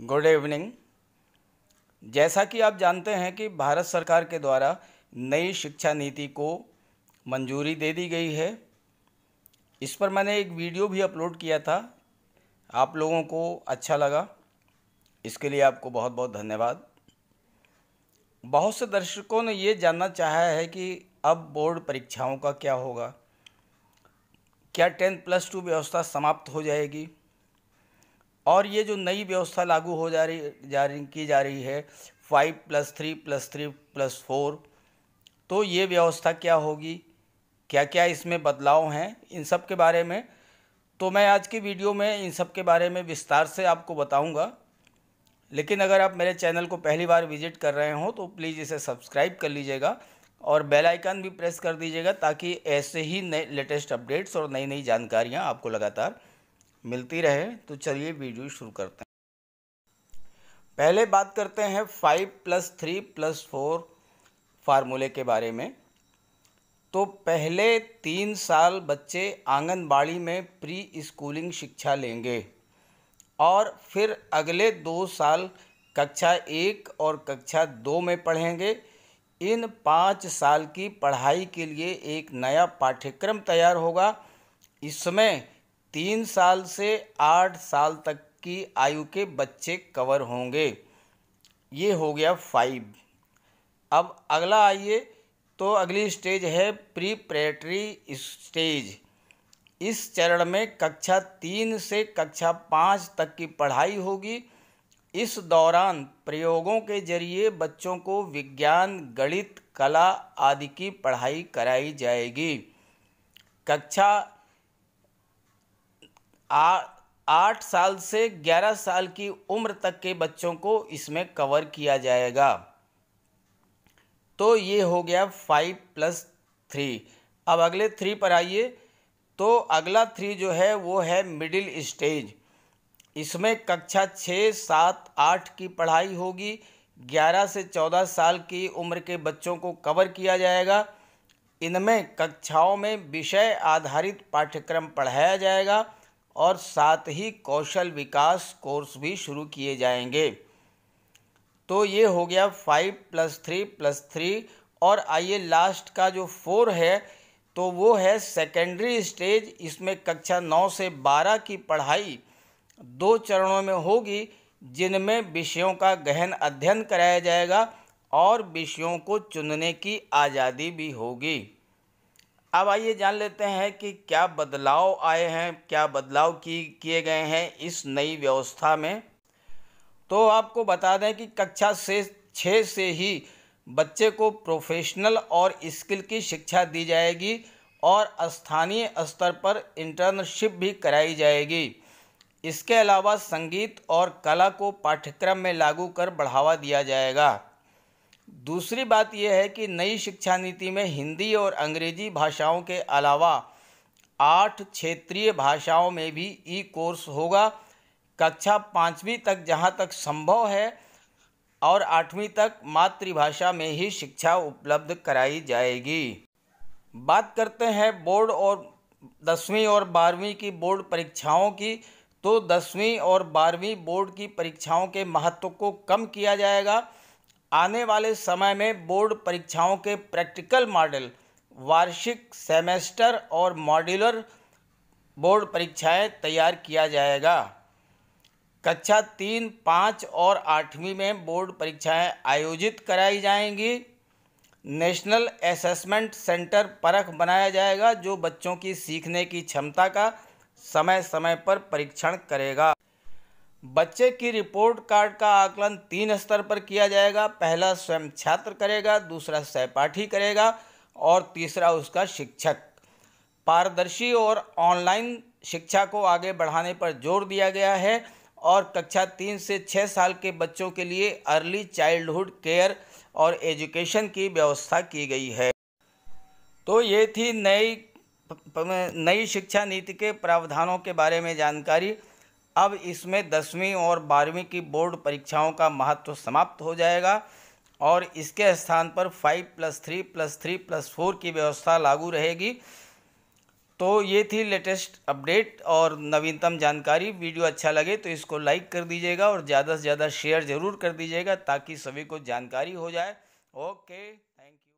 Good evening. जैसा कि आप जानते हैं कि भारत सरकार के द्वारा नई शिक्षा नीति को मंजूरी दे दी गई है। इस पर मैंने एक वीडियो भी अपलोड किया था, आप लोगों को अच्छा लगा, इसके लिए आपको बहुत बहुत धन्यवाद। बहुत से दर्शकों ने ये जानना चाहा है कि अब बोर्ड परीक्षाओं का क्या होगा, क्या 10+2 व्यवस्था समाप्त हो जाएगी और ये जो नई व्यवस्था लागू हो की जा रही है 5+3+3+4, तो ये व्यवस्था क्या होगी, क्या क्या इसमें बदलाव हैं, इन सब के बारे में तो मैं आज की वीडियो में इन सब के बारे में विस्तार से आपको बताऊंगा। लेकिन अगर आप मेरे चैनल को पहली बार विजिट कर रहे हो तो प्लीज़ इसे सब्सक्राइब कर लीजिएगा और बेल आइकन भी प्रेस कर दीजिएगा ताकि ऐसे ही नए लेटेस्ट अपडेट्स और नई नई जानकारियाँ आपको लगातार मिलती रहे। तो चलिए वीडियो शुरू करते हैं। पहले बात करते हैं 5+3+4 फार्मूले के बारे में। तो पहले 3 साल बच्चे आंगनबाड़ी में प्री स्कूलिंग शिक्षा लेंगे और फिर अगले 2 साल कक्षा 1 और कक्षा 2 में पढ़ेंगे। इन 5 साल की पढ़ाई के लिए एक नया पाठ्यक्रम तैयार होगा। इसमें 3 साल से 8 साल तक की आयु के बच्चे कवर होंगे। ये हो गया 5। अब अगला आइए, तो अगली स्टेज है प्रीपरेटरी स्टेज। इस चरण में कक्षा 3 से कक्षा 5 तक की पढ़ाई होगी। इस दौरान प्रयोगों के जरिए बच्चों को विज्ञान, गणित, कला आदि की पढ़ाई कराई जाएगी। कक्षा 8 साल से 11 साल की उम्र तक के बच्चों को इसमें कवर किया जाएगा। तो ये हो गया 5+3। अब अगले 3 पर आइए, तो अगला 3 जो है वो है मिडिल स्टेज। इसमें कक्षा 6, 7, 8 की पढ़ाई होगी। 11 से 14 साल की उम्र के बच्चों को कवर किया जाएगा। इनमें कक्षाओं में विषय आधारित पाठ्यक्रम पढ़ाया जाएगा और साथ ही कौशल विकास कोर्स भी शुरू किए जाएंगे। तो ये हो गया 5+3+3। और आइए लास्ट का जो 4 है, तो वो है सेकेंडरी स्टेज। इसमें कक्षा 9 से 12 की पढ़ाई 2 चरणों में होगी, जिनमें विषयों का गहन अध्ययन कराया जाएगा और विषयों को चुनने की आज़ादी भी होगी। अब आइए जान लेते हैं कि क्या बदलाव आए हैं, क्या बदलाव किए गए हैं इस नई व्यवस्था में। तो आपको बता दें कि कक्षा से 6 से ही बच्चे को प्रोफेशनल और स्किल की शिक्षा दी जाएगी और स्थानीय स्तर पर इंटर्नशिप भी कराई जाएगी। इसके अलावा संगीत और कला को पाठ्यक्रम में लागू कर बढ़ावा दिया जाएगा। दूसरी बात यह है कि नई शिक्षा नीति में हिंदी और अंग्रेजी भाषाओं के अलावा 8 क्षेत्रीय भाषाओं में भी ई कोर्स होगा। कक्षा 5वीं तक जहां तक संभव है और 8वीं तक मातृभाषा में ही शिक्षा उपलब्ध कराई जाएगी। बात करते हैं बोर्ड और 10वीं और 12वीं की बोर्ड परीक्षाओं की। तो 10वीं और 12वीं बोर्ड की परीक्षाओं के महत्व को कम किया जाएगा। आने वाले समय में बोर्ड परीक्षाओं के प्रैक्टिकल मॉडल, वार्षिक, सेमेस्टर और मॉड्यूलर बोर्ड परीक्षाएं तैयार किया जाएगा। कक्षा 3, 5 और 8वीं में बोर्ड परीक्षाएं आयोजित कराई जाएंगी। नेशनल असेसमेंट सेंटर परख बनाया जाएगा जो बच्चों की सीखने की क्षमता का समय समय पर परीक्षण करेगा। बच्चे की रिपोर्ट कार्ड का आकलन 3 स्तर पर किया जाएगा। पहला स्वयं छात्र करेगा, दूसरा सहपाठी करेगा और तीसरा उसका शिक्षक। पारदर्शी और ऑनलाइन शिक्षा को आगे बढ़ाने पर जोर दिया गया है और कक्षा 3 से 6 साल के बच्चों के लिए अर्ली चाइल्डहुड केयर और एजुकेशन की व्यवस्था की गई है। तो ये थी नई शिक्षा नीति के प्रावधानों के बारे में जानकारी। अब इसमें 10वीं और 12वीं की बोर्ड परीक्षाओं का महत्व समाप्त हो जाएगा और इसके स्थान पर 5+3+3+4 की व्यवस्था लागू रहेगी। तो ये थी लेटेस्ट अपडेट और नवीनतम जानकारी। वीडियो अच्छा लगे तो इसको लाइक कर दीजिएगा और ज़्यादा से ज़्यादा शेयर ज़रूर कर दीजिएगा ताकि सभी को जानकारी हो जाए। Okay, thank you.